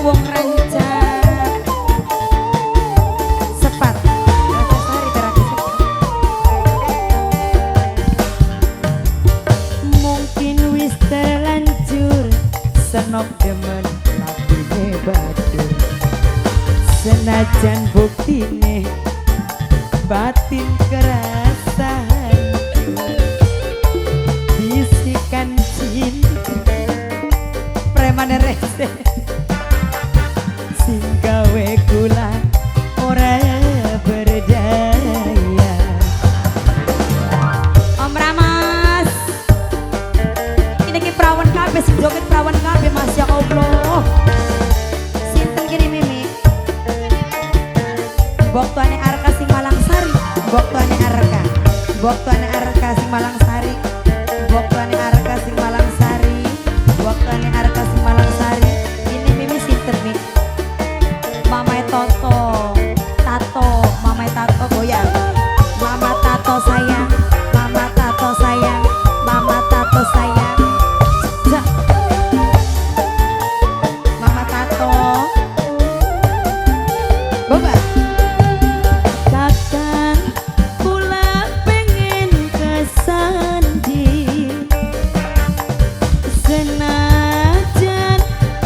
wong ranca sepat Rasasari terakhir mungkin wis terlanjur senop demen lakine batur senajan buktine batin kerasa hancur bisikan cinta premane rese sing gawe kula ora berdaya. Om Ramas ini ki perawan kabeh sing joget perawan kabeh Masya Allah. Sinten kini Mimi Boktuane Arka sing Malangsari Boktuane Arka Boktuane Arka sing Malangsari Boktuane Arka sing Malangsari Boktuane Arka sing Malangsari. Ini Mimi sinten nih Mamae Toto Tato Mamae Tato goyang Mama Tato sayang Mama Tato sayang Mama Tato sayang Ja. Mama Tato Boba Kakang kula pengen kesandi senajan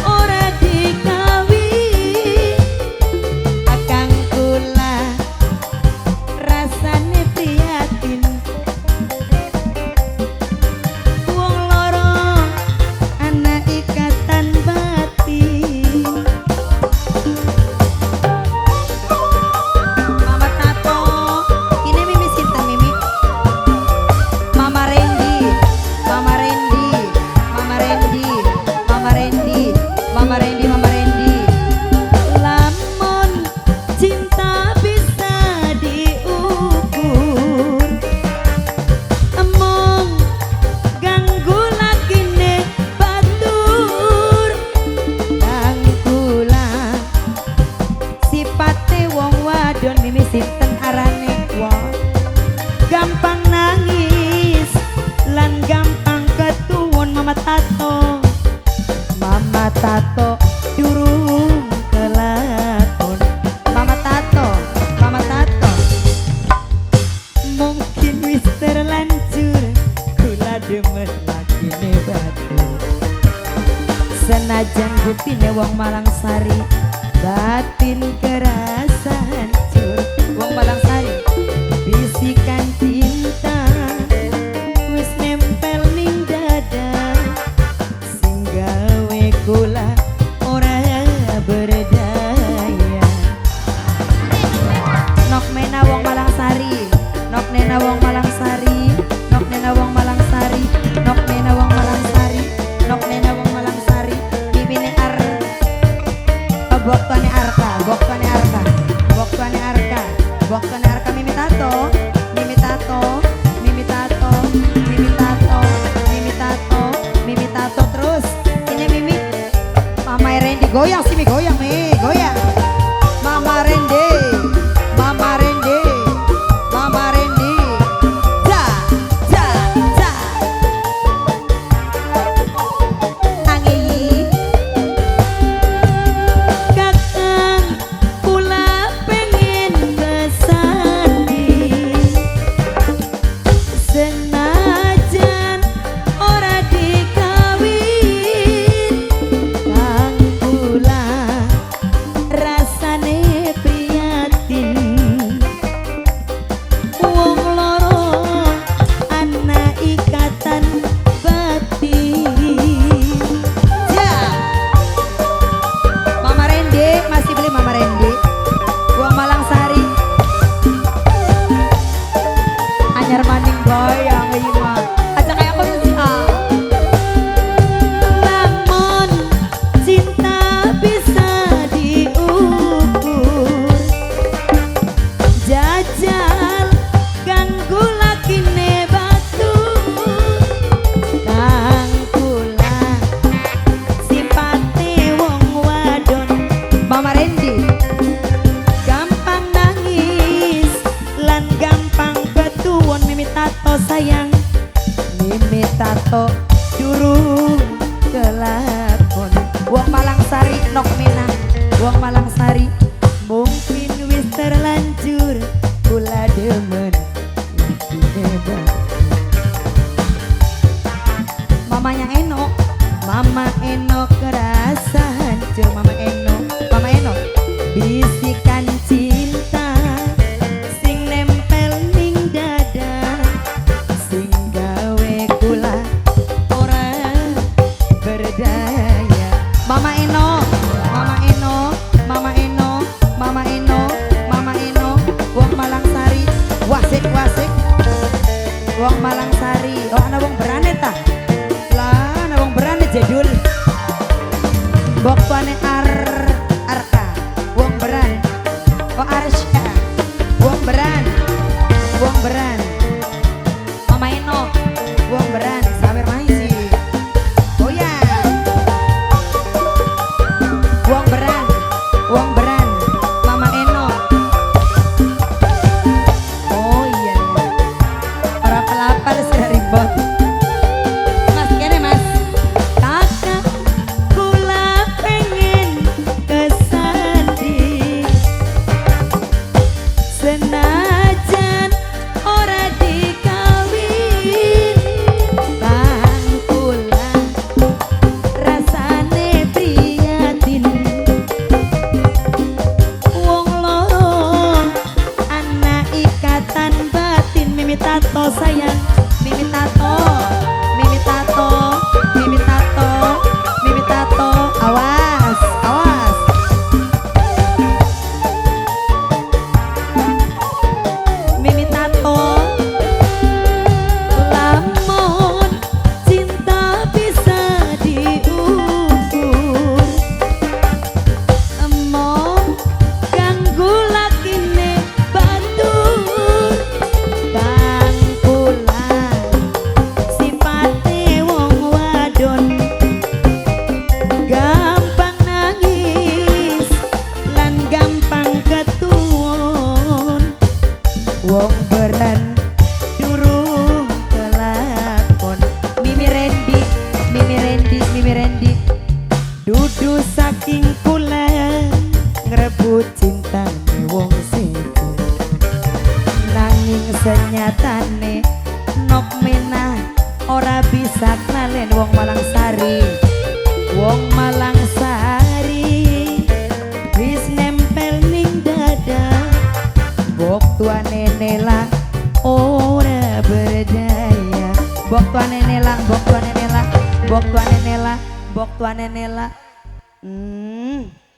ora dikawin Kakang kula rasane prihatin wong loro ana ikatan batin. Mama Tato ini Mimi sinten Mimi Mama Rendi Mama Rendi Mama Rendi Mama Rendi Mama Rendi Mama Rendi lamun cinta bisa diukur emong ganggu lakine batur ganggulah sipate wong wadon Mimi sinten arane wong gampang nangis lan gampang ketuwon. Mama Tato Mama Tato durung kelakon. Mama Tato Mama Tato mungkin wis terlanjur kula demen lakine batur senajan buktine wong Malangsari batin kerasa hancur. Wong Malangsari bisikan cinta wis nempel ning dada sing gawe kula ora berdaya. Nok mena wong Malangsari nok nena wong Malangsari nok nena wong Malangsari nok nena wong Malangsari nok nena wong Malangsari bibine ar Boktuane Arka Boktuane Arka Boktuane Arka Boktuane Arka Mimi Tato Mimi Tato Mimi Tato Mimi Tato Mimi Tato Mimi Tato terus ini Mimi Mama Rendi goyang sini goyang nih goyang Mama Rendi Mama Rendi Mama Rendi ja ja ja angi Kakang kula pengen kesandi senajan ora dikawin kang kula nok menah wong Malang Sari. Mungkin wis terlanjur kula demen lagi hebat. Mamanya Eno, Mama Eno kerasa hancur. Mama Eno bisikan cinta sing nempel ning dada, sing gawe kula ora berdaya. Mama Eno, wong Malang Sari, wasik wong Malang Sari. Oh ana wong berane ta? Lah ana wong berane jedul. Bok tuane Arka, wong beran. Oh Arsya, wong beran. Mama Eno, wong beran. Sawer main sih. Oh ya, wong beran. Mama Eno. Oh iya, para pelapar sudah ribet. Mas kene mas, kakak kula pengen kesandi, senajan ora dikawin, kang kula rasane prihatin. Wong loro ana ikatan batin. Mimi tato sayang, Mimi tato, awas. Mimi tato, lamun cinta bisa diukur, emong ganggu lakine batur, kang kula sipate wong wadon, gampang nangis lan gampang ketuwon. Wong beran durung kelakon. Mimi Rendi dudu saking kula ngrebut cintane wong sedo, nanging senyatane nok menah ora bisa kenalen wong Malang Sari wis nempel ning dada. Bok tuane Nela ora berdaya. Bok tuane Nela